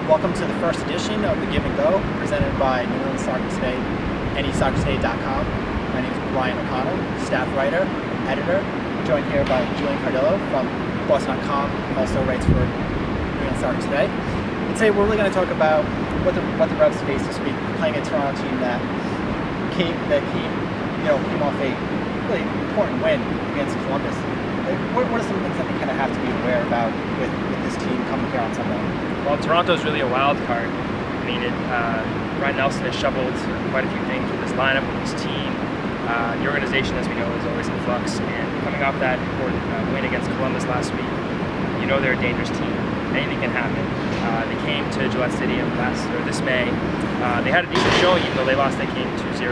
Welcome to the first edition of the Give and Go, presented by New England Soccer Today, NESoccerToday.com. My name is Brian O'Connell, staff writer, editor, joined here by Julian Cardillo from Boston.com, who also writes for New England Soccer Today. And today we're really going to talk about what the Revs faced this week, playing a Toronto team that came off a really important win against Columbus. What are some things that they kind of have to be aware about with this team coming here on Sunday? Well, Toronto's really a wild card. I mean, Ryan Nelson has shoveled quite a few things with his lineup, with his team. The organization, as we know, is always in flux. And coming off that important win against Columbus last week, you know they're a dangerous team. Anything can happen. They came to Gillette Stadium this May. They had a decent showing, even though they lost that game 2-0.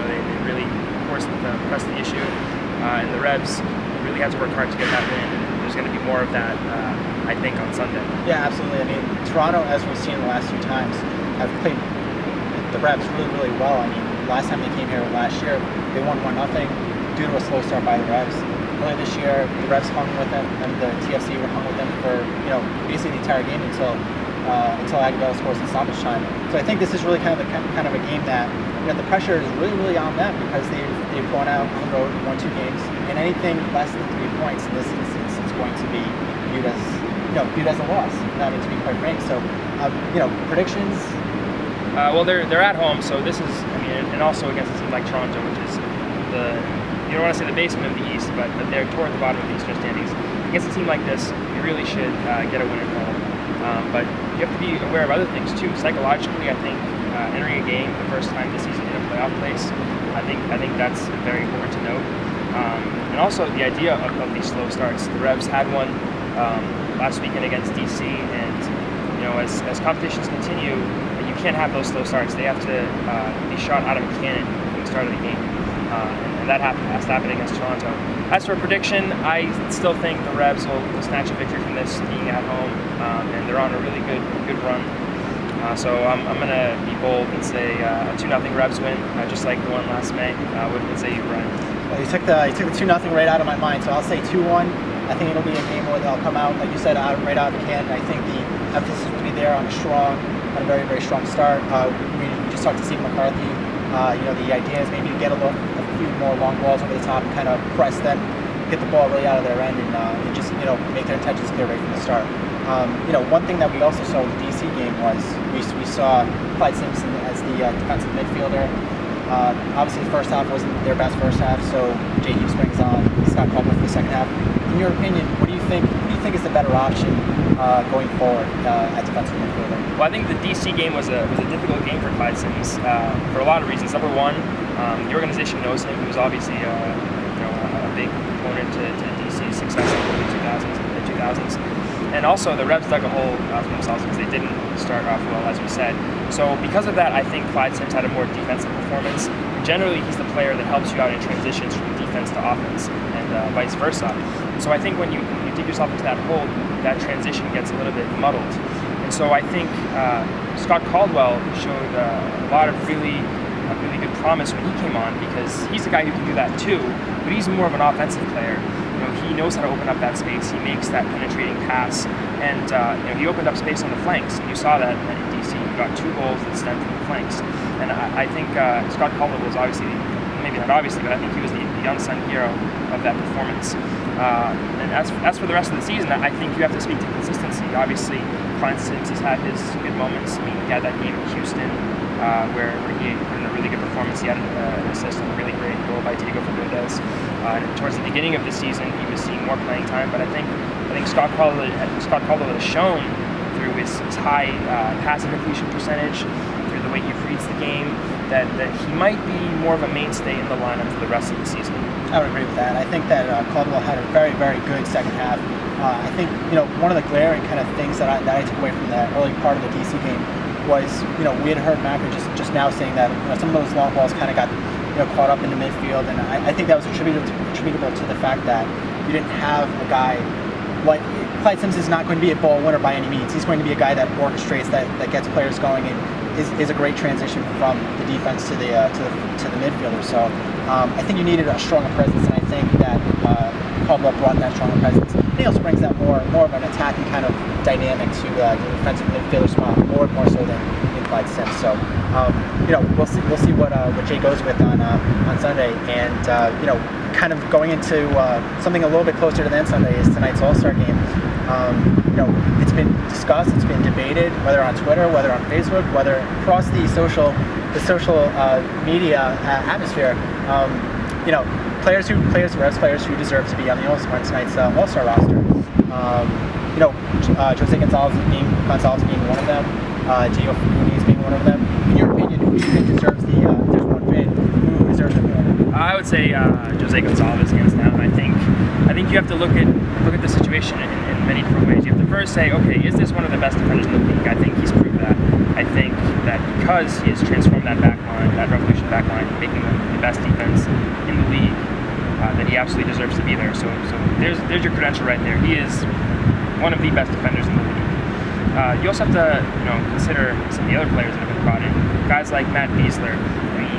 They really pressed the issue. And the Revs really had to work hard to get that win. And there's going to be more of that, I think, on Sunday. Yeah, absolutely. I mean, Toronto, as we've seen the last few times, have played the Revs really, really well. I mean, last time they came here last year, they won 1-0 due to a slow start by the Revs. Earlier this year, the Revs hung with them, and the TFC were hung with them for basically the entire game until Caldwell scores in stoppage time. So I think this is really kind of a game that the pressure is really, really on them because they've gone out on the road, won 2 games, and anything less than 3 points in this instance is going to be viewed as a loss. I mean, to be quite frank. So, predictions. Well, they're at home, so this is, and also against a team like Toronto, which is you don't want to say the basement of the East, but they're toward the bottom of the Eastern standings. Against a team like this, you really should get a win at home. But you have to be aware of other things too. Psychologically, I think entering a game the first time this season in a playoff place, I think that's very important to note. And also the idea of these slow starts. The Revs had one last weekend against DC, and as competitions continue, you can't have those slow starts. They have to be shot out of a cannon from the start of the game, and that has to happen against Toronto. As for a prediction, I still think the Revs will snatch a victory from this, being at home, and they're on a really good run. So I'm going to be bold and say a 2-0 Revs win, just like the one last May. What say you, Brian? Well, you took the 2-0 right out of my mind, so I'll say 2-1. I think it'll be a game where they'll come out, like you said, right out of the can. I think the emphasis will be there on a very, very strong start. We just talked to Steve McCarthy. The idea is maybe to get a few more long balls over the top and kind of press them, get the ball really out of their end, and just make their intentions clear right from the start. One thing that we also saw with the DC game was we saw Clyde Simpson as the defensive midfielder. Obviously, the first half wasn't their best first half, so Jay Hughes brings on Scott Caldwell for the second half. In your opinion, what do you think is the better option going forward at defensive midfielder? Well, I think the DC game was a difficult game for Clyde Sims for a lot of reasons. Number one, the organization knows him. He was obviously a big component to DC's success in the 2000s. And also, the Revs dug a hole for themselves because they didn't start off well, as we said. So because of that, I think Clyde Sims had a more defensive performance. Generally, he's the player that helps you out in transitions from defense to offense, and vice versa. So I think when you dig yourself into that hole, that transition gets a little bit muddled. And so I think Scott Caldwell showed a lot of really good promise when he came on, because he's the guy who can do that too, but he's more of an offensive player. He knows how to open up that space. He makes that penetrating pass, and he opened up space on the flanks. And you saw that in DC. He got 2 goals that stemmed from the flanks. And I think Scott Caldwell was obviously, maybe not obviously, but I think he was the unsung hero of that performance. And as for the rest of the season, I think you have to speak to consistency. Obviously, Clyde Sims has had his good moments. He had that game in Houston where he put in a really good performance. He had an assist on a really great goal by Diego Fernandez. Towards the beginning of the season, he was seeing more playing time, but I think Scott Caldwell has shown through his high pass completion percentage, through the way he reads the game, that he might be more of a mainstay in the lineup for the rest of the season. I would agree with that. I think that Caldwell had a very, very good second half. I think one of the glaring kind of things that I took away from that early part of the DC game was we had heard Macker just now saying that some of those long balls kind of got caught up in the midfield, and I think that was attributable to the fact that you didn't have a guy like Clyde Sims is not going to be a ball winner by any means. He's going to be a guy that orchestrates, that gets players going, and is a great transition from the defense to the midfielder. So I think you needed a stronger presence, and I think that Caldwell Caldwell brought that stronger presence. He also brings that more of an attacking kind of dynamic to the defensive midfielder spot, more so than Clyde Sims. So we'll see what Jay goes with on Sunday, and kind of going into something a little bit closer to the end Sunday is tonight's All Star Game. It's been discussed, it's been debated, whether on Twitter, whether on Facebook, whether across the social media atmosphere. Players who deserve to be on tonight's All Star roster. Jose Gonzalez being one of them. Diego Muniz being one of them. In your opinion, who do you think deserves the? There's one bid. Who deserves the win? I would say Jose Gonzalez, hands down. I think you have to look at the situation in many different ways. You have to first say, okay, is this one of the best defenders in the league? I think he's proved that. I think that because he has transformed that back line, that Revolution back line, making them the best defense in the league, that he absolutely deserves to be there. So there's your credential right there. He is one of the best defenders in the league. You also have to consider some of the other players that have been brought in. Guys like Matt Beasler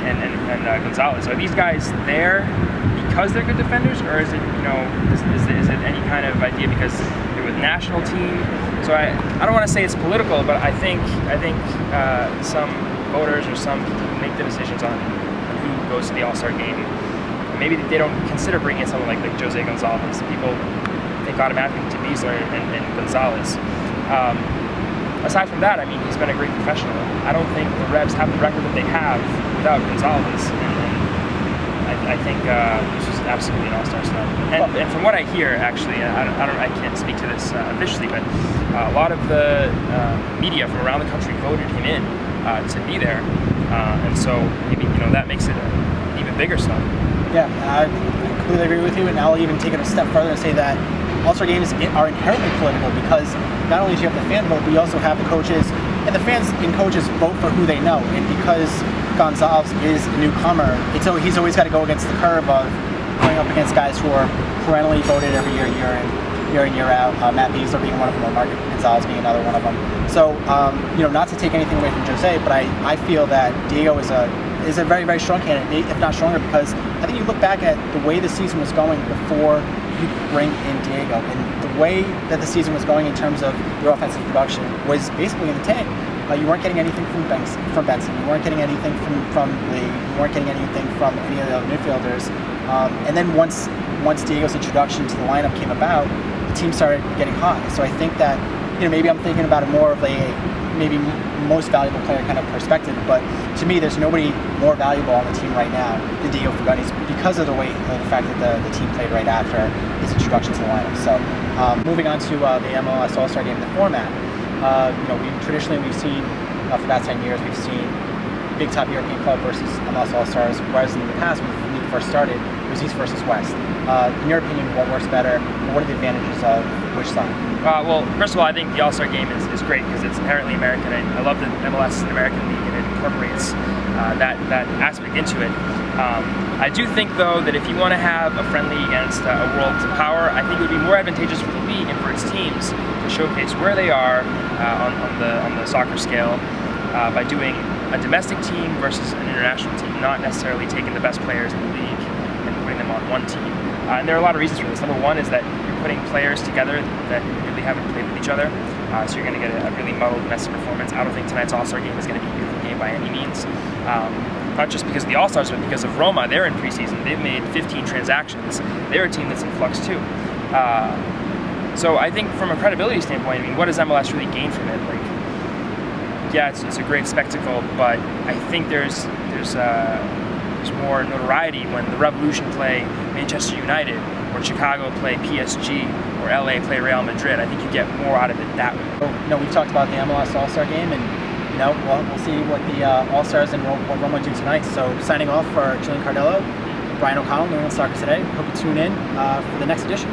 and Gonzalez. Are these guys there because they're good defenders, or is it is it any kind of idea because they're with the national team? So I don't want to say it's political, but I think some voters or some people who make the decisions on who goes to the All Star game, maybe they don't consider bringing in someone like Jose Gonzalez. People think automatically to Beasler and Gonzalez. Aside from that, I mean, he's been a great professional. I don't think the Revs have the record that they have without Gonzalez, and I think he's just absolutely an all-star star. And from what I hear, actually, I can't speak to this officially, but a lot of the media from around the country voted him in to be there, and so maybe that makes it an even bigger star. Yeah, I completely agree with you, and I'll even take it a step further and say that All-Star games are inherently political because not only do you have the fan vote, but you also have the coaches, and the fans and coaches vote for who they know. And because Gonzalez is a newcomer, he's always got to go against the curve of going up against guys who are perennially voted every year in, year out. Matt Beasler being one of them, or Mark Gonzalez being another one of them. So, not to take anything away from Jose, but I feel that Diego is a very, very strong candidate, if not stronger, because I think you look back at the way the season was going before you bring in Diego, and the way that the season was going in terms of your offensive production was basically in the tank. You weren't getting anything from Benson. You weren't getting anything from Lee. You weren't getting anything from any of the other midfielders. And then once Diego's introduction to the lineup came about, the team started getting hot. So I think that maybe I'm thinking about it more of a maybe most valuable player kind of perspective, but to me there's nobody more valuable on the team right now than Diego Fuguni's because of the fact that the team played right after his introduction to the lineup. So moving on to the MLS All Star Game, the format. We've seen for the past 10 years we've seen big top European club versus MLS All Stars, whereas in the past when the league first started it was East versus West. In your opinion, what works better? What are the advantages of which side? Well, first of all, I think the All Star Game is great because it's inherently American. I love that MLS is an American league and it incorporates that aspect into it. I do think, though, that if you want to have a friendly against a world power, I think it would be more advantageous for the league and for its teams to showcase where they are on the soccer scale by doing a domestic team versus an international team, not necessarily taking the best players in the league and putting them on one team. And there are a lot of reasons for this. Number one is that you're putting players together that really haven't played with each other, so you're going to get a really muddled, messy performance. I don't think tonight's All-Star Game is going to be a beautiful game by any means. Not just because of the All-Stars, but because of Roma. They're in preseason. They've made 15 transactions. They're a team that's in flux too. So I think from a credibility standpoint, I mean, what does MLS really gain from it? Yeah, it's a great spectacle, but I think there's more notoriety when the Revolution play Manchester United, or Chicago play PSG, or LA play Real Madrid. I think you get more out of it that way. We've talked about the MLS All Star Game, and we'll see what the All Stars and what Roma do tonight. So signing off for Julian Cardillo, Brian O'Connell, New England Soccer Today. Hope you tune in for the next edition.